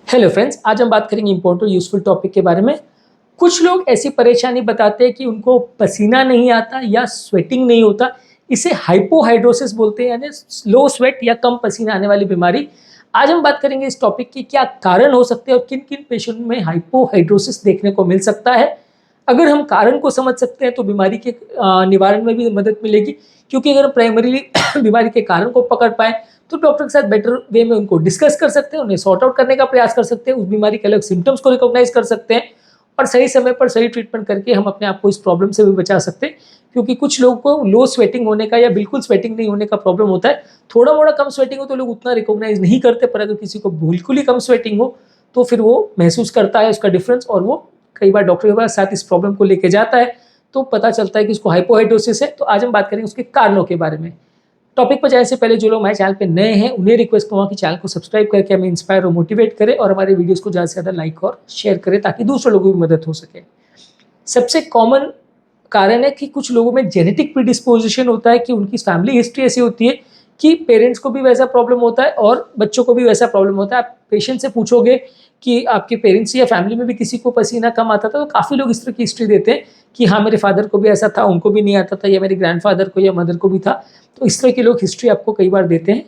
Hello friends, आज हम बात करेंगे इंपॉर्टेंट यूजफुल टॉपिक के बारे में। कुछ लोग ऐसी परेशानी बताते हैं कि उनको पसीना नहीं आता या स्वेटिंग नहीं होता। इसे हाइपोहाइड्रोसिस बोलते हैं, यानी लो स्वेट या कम पसीना आने वाली बीमारी। आज हम बात करेंगे इस टॉपिक की क्या कारण हो सकते हैं और किन किन पेशेंट में हाइपोहाइड्रोसिस देखने को मिल सकता है। अगर हम कारण को समझ सकते हैं तो बीमारी के निवारण में भी मदद मिलेगी, क्योंकि अगर हम प्राइमरीली बीमारी के कारण को पकड़ पाए तो डॉक्टर के साथ बेटर वे में उनको डिस्कस कर सकते हैं, उन्हें सॉर्ट आउट करने का प्रयास कर सकते हैं, उस बीमारी के अलग सिम्टम्स को रिकॉग्नाइज कर सकते हैं और सही समय पर सही ट्रीटमेंट करके हम अपने आप को इस प्रॉब्लम से भी बचा सकते हैं। क्योंकि कुछ लोगों को लो स्वेटिंग होने का या बिल्कुल स्वेटिंग नहीं होने का प्रॉब्लम होता है। थोड़ा मोड़ा कम स्वेटिंग हो तो लोग उतना रिकॉग्नाइज नहीं करते, पर अगर किसी को बिल्कुल ही कम स्वेटिंग हो तो फिर वो महसूस करता है उसका डिफरेंस और वो कई बार डॉक्टर के साथ इस प्रॉब्लम को लेके जाता है, तो पता चलता है कि उसको हाइपोहाइड्रोसिस है। तो आज हम बात करेंगे उसके कारणों के बारे में। टॉपिक पर जाने से पहले जो लोग हमारे चैनल पे नए हैं उन्हें रिक्वेस्ट करूँगा कि चैनल को सब्सक्राइब करके हमें इंस्पायर और मोटिवेट करें और हमारे वीडियोस को ज़्यादा से ज़्यादा लाइक और शेयर करें ताकि दूसरे लोगों की मदद हो सके। सबसे कॉमन कारण है कि कुछ लोगों में जेनेटिक प्रीडिस्पोजिशन होता है, कि उनकी फैमिली हिस्ट्री ऐसी होती है कि पेरेंट्स को भी वैसा प्रॉब्लम होता है और बच्चों को भी वैसा प्रॉब्लम होता है। आप पेशेंट से पूछोगे कि आपके पेरेंट्स या फैमिली में भी किसी को पसीना कम आता था, तो काफ़ी लोग इस तरह की हिस्ट्री देते हैं कि हाँ मेरे फादर को भी ऐसा था, उनको भी नहीं आता था, या मेरे ग्रैंडफादर को या मदर को भी था। तो इस तरह के लोग हिस्ट्री आपको कई बार देते हैं।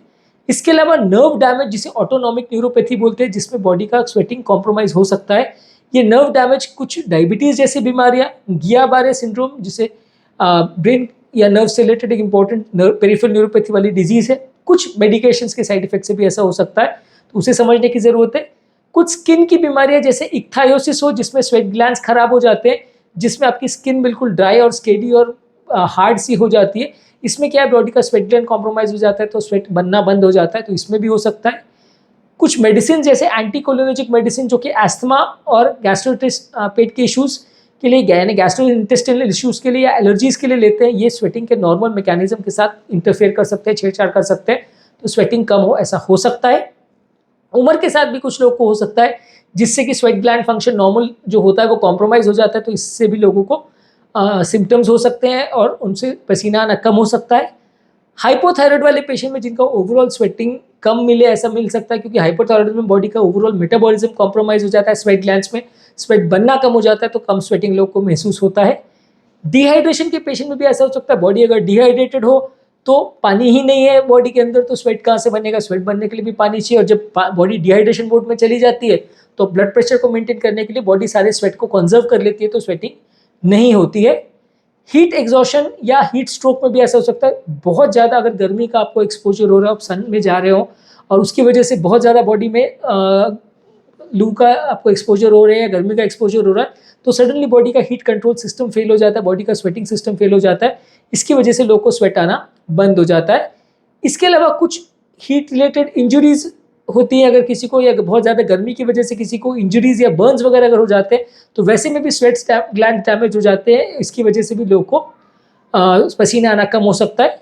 इसके अलावा नर्व डैमेज, जिसे ऑटोनॉमिक न्यूरोपैथी बोलते हैं, जिसमें बॉडी का स्वेटिंग कॉम्प्रोमाइज हो सकता है। ये नर्व डैमेज कुछ डायबिटीज़ जैसी बीमारियाँ, गिया-बारे सिंड्रोम जिसे ब्रेन या नर्व से रिलेटेड एक इंपॉर्टेंट पेरिफेरल न्यूरोपैथी वाली डिजीज़ है, कुछ मेडिकेशंस के साइड इफेक्ट से भी ऐसा हो सकता है, तो उसे समझने की ज़रूरत है। कुछ स्किन की बीमारियाँ जैसे इक्थायोसिस हो, जिसमें स्वेट ग्लैंड्स खराब हो जाते हैं, जिसमें आपकी स्किन बिल्कुल ड्राई और स्केडी और हार्ड सी हो जाती है। इसमें क्या है, बॉडी का स्वेट ग्लैंड कॉम्प्रोमाइज हो जाता है तो स्वेट बनना बंद हो जाता है, तो इसमें भी हो सकता है। कुछ मेडिसिन जैसे एंटीकोलिनर्जिक मेडिसिन जो कि एस्थमा और गैस्ट्रोइटिस पेट के इश्यूज़ के लिए, यानी गैस्ट्रोइंटेस्टाइनल इश्यूज़ के लिए या एलर्जीज़ के लिए लेते हैं, ये स्वेटिंग के नॉर्मल मैकेनिज्म के साथ इंटरफेयर कर सकते हैं, छेड़छाड़ कर सकते हैं, तो स्वेटिंग कम हो ऐसा हो सकता है। उम्र के साथ भी कुछ लोग को हो सकता है, जिससे कि स्वेट ग्लैंड फंक्शन नॉर्मल जो होता है वो कॉम्प्रोमाइज़ हो जाता है, तो इससे भी लोगों को सिम्टम्स हो सकते हैं और उनसे पसीना आना कम हो सकता है। हाइपोथायराइड वाले पेशेंट में जिनका ओवरऑल स्वेटिंग कम मिले, ऐसा मिल सकता है, क्योंकि हाइपोथायराइड में बॉडी का ओवरऑल मेटाबॉलिज्म कॉम्प्रोमाइज हो जाता है, स्वेट ग्लैंड्स में स्वेट बनना कम हो जाता है, तो कम स्वेटिंग लोग को महसूस होता है। डिहाइड्रेशन के पेशेंट में भी ऐसा हो सकता है, बॉडी अगर डिहाइड्रेटेड हो तो पानी ही नहीं है बॉडी के अंदर, तो स्वेट कहाँ से बनेगा, स्वेट बनने के लिए भी पानी चाहिए, और जब बॉडी डिहाइड्रेशन मोड में चली जाती है तो ब्लड प्रेशर को मेंटेन करने के लिए बॉडी सारे स्वेट को कंजर्व कर लेती है, तो स्वेटिंग नहीं होती है। हीट एग्जॉशन या हीट स्ट्रोक में भी ऐसा हो सकता है, बहुत ज़्यादा अगर गर्मी का आपको एक्सपोजर हो रहा है, आप सन में जा रहे हो और उसकी वजह से बहुत ज़्यादा बॉडी में लू का आपको एक्सपोजर हो रहा है या गर्मी का एक्सपोजर हो रहा है, तो सडनली बॉडी का हीट कंट्रोल सिस्टम फेल हो जाता है, बॉडी का स्वेटिंग सिस्टम फेल हो जाता है, इसकी वजह से लोग को स्वेट आना बंद हो जाता है। इसके अलावा कुछ हीट रिलेटेड इंजरीज होती हैं, अगर किसी को या बहुत ज़्यादा गर्मी की वजह से किसी को इंजरीज या बर्न्स वगैरह अगर हो जाते हैं, तो वैसे में भी स्वेट ग्लैंड डैमेज हो जाते हैं, इसकी वजह से भी लोग को पसीना आना कम हो सकता है।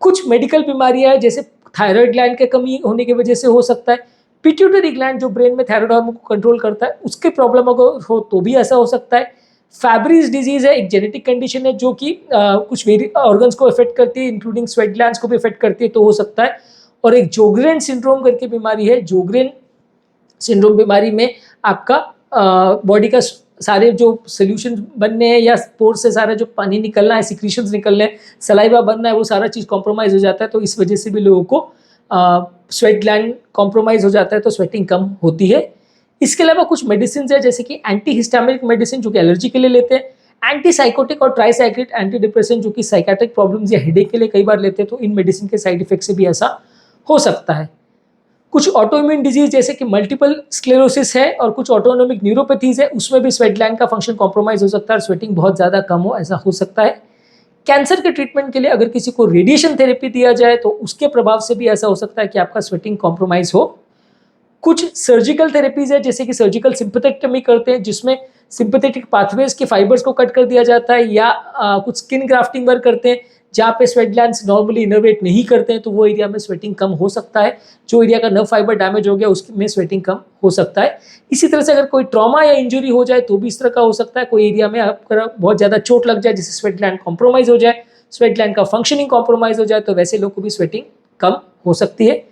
कुछ मेडिकल बीमारियां हैं, जैसे थायराइड ग्लैंड के कमी होने की वजह से हो सकता है। पिट्यूटरी ग्लैंड जो ब्रेन में थायराइड हार्मोन को कंट्रोल करता है, उसके प्रॉब्लम अगर हो तो भी ऐसा हो सकता है। फैब्रीज डिजीज है, एक जेनेटिक कंडीशन है जो कि कुछ ऑर्गन्स को इफेक्ट करती है, इंक्लूडिंग स्वेट ग्लैंड्स को भी इफेक्ट करती है, तो हो सकता है। और एक जोग्रेन सिंड्रोम करके बीमारी है, जोग्रेन सिंड्रोम बीमारी में आपका बॉडी का सारे जो सोल्यूशन बनने हैं या पोर से सारा जो पानी निकलना है, सिक्रीशंस निकलने हैं, सलाइवा बनना है, वो सारा चीज़ कॉम्प्रोमाइज़ हो जाता है, तो इस वजह से भी लोगों को स्वेट ग्लैंड कॉम्प्रोमाइज़ हो जाता है, तो स्वेटिंग कम होती है। इसके अलावा कुछ मेडिसिन है, जैसे कि एंटी हिस्टामिनिक मेडिसिन जो कि एलर्जी के लिए लेते हैं, एंटी साइकोटिक और ट्राईसाइक्लिक एंटी डिप्रेसेंट जो कि साइकेट्रिक प्रॉब्लम्स या हेडेक के लिए कई बार लेते हैं, तो इन मेडिसिन के साइड इफेक्ट से भी ऐसा हो सकता है। कुछ ऑटोइम्यून डिजीज जैसे कि मल्टीपल स्क्लेरोसिस है और कुछ ऑटोनोमिक न्यूरोपैथीज है, उसमें भी स्वेट ग्लैंड का फंक्शन कॉम्प्रोमाइज हो सकता है और स्वेटिंग बहुत ज़्यादा कम हो ऐसा हो सकता है। कैंसर के ट्रीटमेंट के लिए अगर किसी को रेडिएशन थेरेपी दिया जाए तो उसके प्रभाव से भी ऐसा हो सकता है कि आपका स्वेटिंग कॉम्प्रोमाइज हो। कुछ सर्जिकल थेरेपीज है, जैसे कि सर्जिकल सिंपैथेक्टमी करते हैं, जिसमें सिंपैथेटिक पाथवेज के फाइबर्स को कट कर दिया जाता है, या कुछ स्किन ग्राफ्टिंग वर्क करते हैं जहाँ पे स्वेट ग्लैंड्स नॉर्मली इनर्वेट नहीं करते हैं, तो वो एरिया में स्वेटिंग कम हो सकता है। जो एरिया का नर्व फाइबर डैमेज हो गया उसमें स्वेटिंग कम हो सकता है। इसी तरह से अगर कोई ट्रॉमा या इंजरी हो जाए तो भी इस तरह का हो सकता है, कोई एरिया में आपका बहुत ज़्यादा चोट लग जाए जिससे स्वेट ग्लैंड कॉम्प्रोमाइज हो जाए, स्वेट ग्लैंड का फंक्शनिंग कॉम्प्रोमाइज हो जाए, तो वैसे लोग को भी स्वेटिंग कम हो सकती है।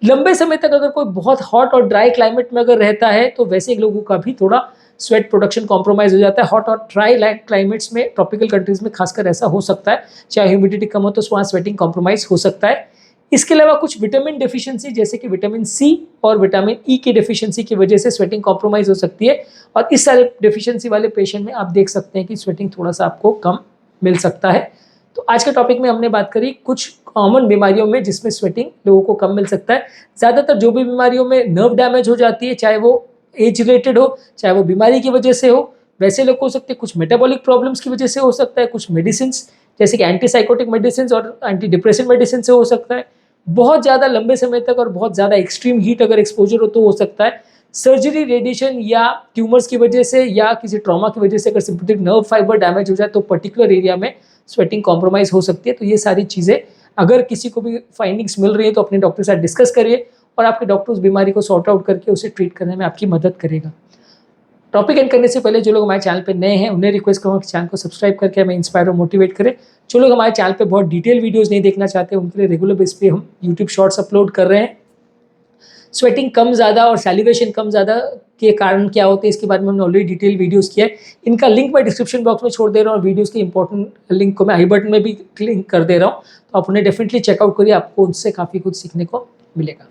लंबे समय तक अगर कोई बहुत हॉट और ड्राई क्लाइमेट में अगर रहता है तो वैसे लोगों का भी थोड़ा स्वेट प्रोडक्शन कॉम्प्रोमाइज हो जाता है। हॉट और ड्राई क्लाइमेट्स में, ट्रॉपिकल कंट्रीज में खासकर ऐसा हो सकता है, चाहे ह्यूमिडिटी कम हो तो वहाँ स्वेटिंग कॉम्प्रोमाइज हो सकता है। इसके अलावा कुछ विटामिन डेफिशिएंसी जैसे कि विटामिन सी और विटामिन ई की डेफिशिएंसी की वजह से स्वेटिंग कॉम्प्रोमाइज हो सकती है, और इस सारे डेफिशिएंसी वाले पेशेंट में आप देख सकते हैं कि स्वेटिंग थोड़ा सा आपको कम मिल सकता है। तो आज के टॉपिक में हमने बात करी कुछ कॉमन बीमारियों में जिसमें स्वेटिंग लोगों को कम मिल सकता है। ज़्यादातर जो भी बीमारियों में नर्व डैमेज हो जाती है, चाहे वो एज रिलेटेड हो, चाहे वो बीमारी की वजह से हो, वैसे लोग हो सकते हैं। कुछ मेटाबॉलिक प्रॉब्लम्स की वजह से हो सकता है, कुछ मेडिसिन जैसे कि एंटीसाइकोटिक मेडिसिन और एंटी डिप्रेशन मेडिसिन से हो सकता है। बहुत ज़्यादा लंबे समय तक और बहुत ज़्यादा एक्सट्रीम हीट अगर एक्सपोजर हो तो हो सकता है। सर्जरी, रेडिएशन या ट्यूमर्स की वजह से या किसी ट्रॉमा की वजह से अगर सिंपैथेटिक नर्व फाइबर डैमेज हो जाए तो पर्टिकुलर एरिया में स्वेटिंग कॉम्प्रोमाइज हो सकती है। तो ये सारी चीज़ें अगर किसी को भी फाइंडिंग्स मिल रही है तो अपने डॉक्टर के साथ डिस्कस करिए, और आपके डॉक्टर उस बीमारी को सॉर्ट आउट करके उसे ट्रीट करने में आपकी मदद करेगा। टॉपिक एंड करने से पहले जो लोग हमारे चैनल पे नए हैं उन्हें रिक्वेस्ट करूँगा कि चैनल को सब्सक्राइब करके हमें इंस्पायर और मोटिवेट करें। जो लोग हमारे चैनल पे बहुत डिटेल वीडियोस नहीं देखना चाहते उनके लिए रेगुलर बेस पे हम यूट्यूब शॉर्ट्स अपलोड कर रहे हैं। स्वेटिंग कम ज़्यादा और सैलिवेशन कम ज़्यादा के कारण क्या होते हैं इसके बारे में हमने ऑलरेडी डिटेल वीडियोस किया है। इनका लिंक मैं डिस्क्रिप्शन बॉक्स में छोड़ दे रहा हूँ, और वीडियोस के इंपॉर्टेंट लिंक को मैं आई बटन में भी लिंक कर दे रहा हूँ, तो आप उन्हें डेफिनेटली चेकआउट करिए, आपको उनसे काफ़ी कुछ सीखने को मिलेगा।